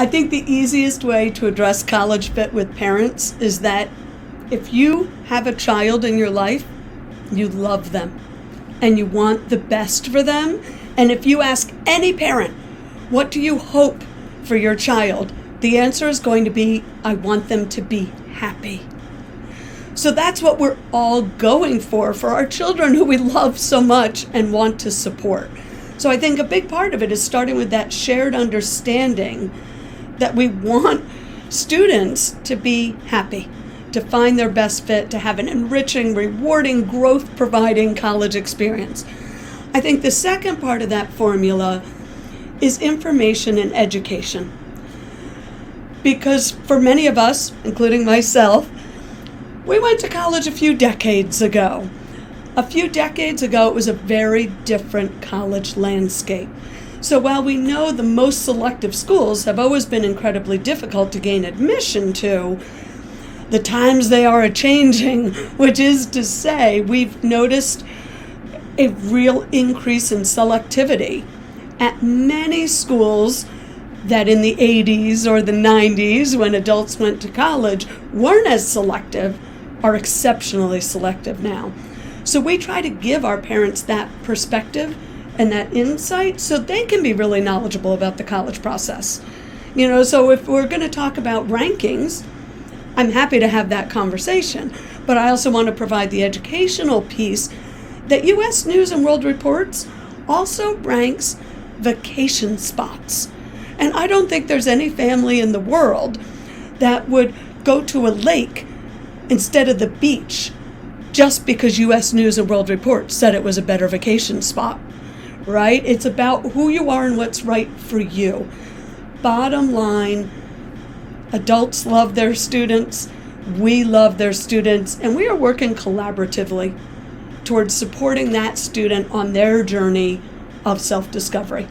I think the easiest way to address college fit with parents is that if you have a child in your life, you love them and you want the best for them. And if you ask any parent, what do you hope for your child? The answer is going to be, I want them to be happy. So that's what we're all going for our children who we love so much and want to support. So I think a big part of it is starting with that shared understanding that we want students to be happy, to find their best fit, to have an enriching, rewarding, growth-providing college experience. I think the second part of that formula is information and education. Because for many of us, including myself, we went to college a few decades ago. A few decades ago, it was a very different college landscape. So while we know the most selective schools have always been incredibly difficult to gain admission to, the times they are a-changing, which is to say we've noticed a real increase in selectivity at many schools that in the 80s or the 90s, when adults went to college, weren't as selective, are exceptionally selective now. So we try to give our parents that perspective and that insight so they can be really knowledgeable about the college process. So if we're going to talk about rankings, I'm happy to have that conversation, but I also want to provide the educational piece that U.S. News and World Reports also ranks vacation spots. And I don't think there's any family in the world that would go to a lake instead of the beach just because U.S. News and World Report said it was a better vacation spot, right? It's about who you are and what's right for you. Bottom line, adults love their students, we love their students, and we are working collaboratively towards supporting that student on their journey of self-discovery.